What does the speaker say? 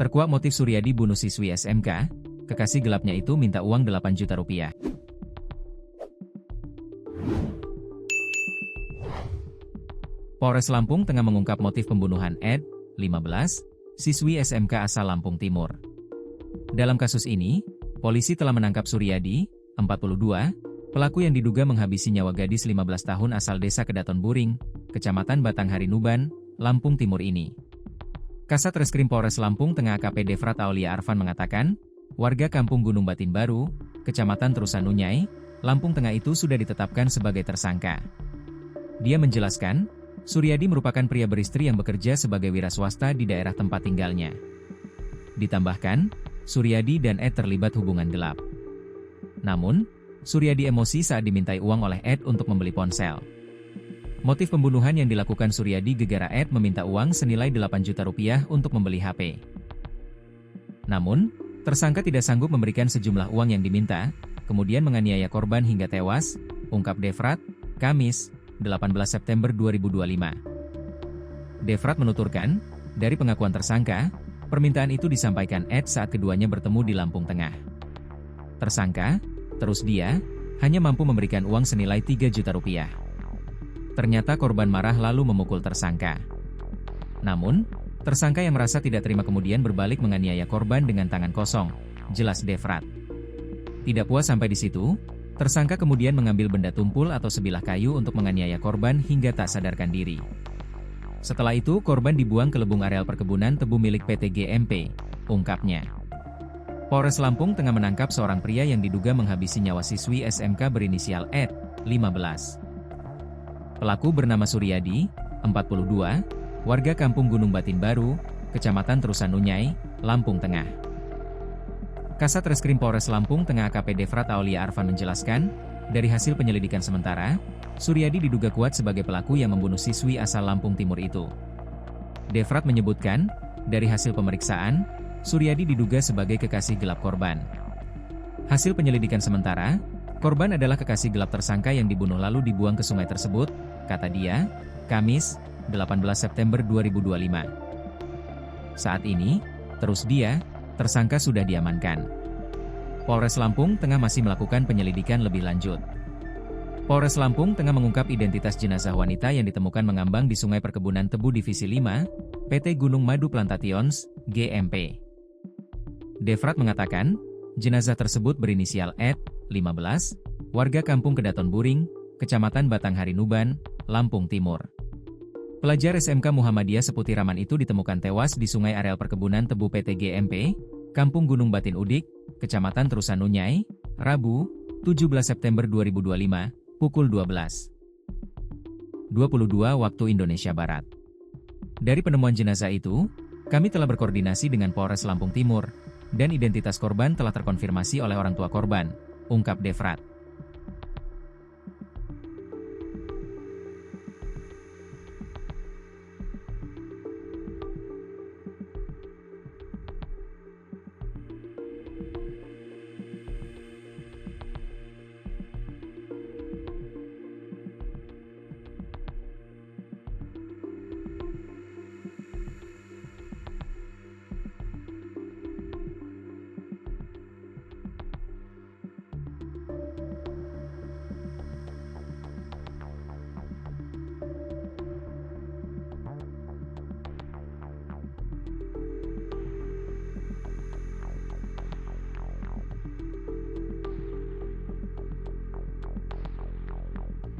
Terkuak motif Suryadi bunuh siswi SMK, kekasih gelapnya itu minta uang 8 juta rupiah. Polres Lampung tengah mengungkap motif pembunuhan Ed, 15, siswi SMK asal Lampung Timur. Dalam kasus ini, polisi telah menangkap Suryadi, 42, pelaku yang diduga menghabisi nyawa gadis 15 tahun asal desa Kedaton Buring, Kecamatan Batanghari Nuban, Lampung Timur ini. Kasat Reskrim Polres Lampung Tengah AKP Devrat Aulia Arfan mengatakan, warga Kampung Gunung Batin Baru, Kecamatan Terusanunyai, Lampung Tengah itu sudah ditetapkan sebagai tersangka. Dia menjelaskan, Suryadi merupakan pria beristri yang bekerja sebagai wira swasta di daerah tempat tinggalnya. Ditambahkan, Suryadi dan Ed terlibat hubungan gelap. Namun, Suryadi emosi saat dimintai uang oleh Ed untuk membeli ponsel. Motif pembunuhan yang dilakukan Suryadi gegara Ed meminta uang senilai 8 juta rupiah untuk membeli HP. Namun, tersangka tidak sanggup memberikan sejumlah uang yang diminta, kemudian menganiaya korban hingga tewas, ungkap Devrat, Kamis, 18 September 2025. Devrat menuturkan, dari pengakuan tersangka, permintaan itu disampaikan Ed saat keduanya bertemu di Lampung Tengah. Tersangka, terus dia, hanya mampu memberikan uang senilai 3 juta rupiah. Ternyata korban marah lalu memukul tersangka. Namun, tersangka yang merasa tidak terima kemudian berbalik menganiaya korban dengan tangan kosong, jelas Devrat. Tidak puas sampai di situ, tersangka kemudian mengambil benda tumpul atau sebilah kayu untuk menganiaya korban hingga tak sadarkan diri. Setelah itu korban dibuang ke lubung areal perkebunan tebu milik PT GMP, ungkapnya. Polres Lampung Tengah menangkap seorang pria yang diduga menghabisi nyawa siswi SMK berinisial Ed, 15. Pelaku bernama Suryadi, 42, warga Kampung Gunung Batin Baru, Kecamatan Terusanunyai, Lampung Tengah. Kasat Reskrim Polres Lampung Tengah AKP Devrat Aulia Arfan menjelaskan, dari hasil penyelidikan sementara, Suryadi diduga kuat sebagai pelaku yang membunuh siswi asal Lampung Timur itu. Devrat menyebutkan, dari hasil pemeriksaan, Suryadi diduga sebagai kekasih gelap korban. Hasil penyelidikan sementara, korban adalah kekasih gelap tersangka yang dibunuh lalu dibuang ke sungai tersebut, kata dia, Kamis, 18 September 2025. Saat ini, terus dia, tersangka sudah diamankan. Polres Lampung Tengah masih melakukan penyelidikan lebih lanjut. Polres Lampung Tengah mengungkap identitas jenazah wanita yang ditemukan mengambang di Sungai Perkebunan Tebu Divisi 5, PT Gunung Madu Plantations, GMP. Devrat mengatakan, jenazah tersebut berinisial Ed, 15, warga Kampung Kedaton Buring, Kecamatan Batanghari Nuban, Lampung Timur. Pelajar SMK Muhammadiyah Seputiraman itu ditemukan tewas di sungai areal perkebunan tebu PT GMP, Kampung Gunung Batin Udik, Kecamatan Terusanunyai, Rabu, 17 September 2025, pukul 12.22 waktu Indonesia Barat. Dari penemuan jenazah itu, kami telah berkoordinasi dengan Polres Lampung Timur, dan identitas korban telah terkonfirmasi oleh orang tua korban, ungkap Devrat.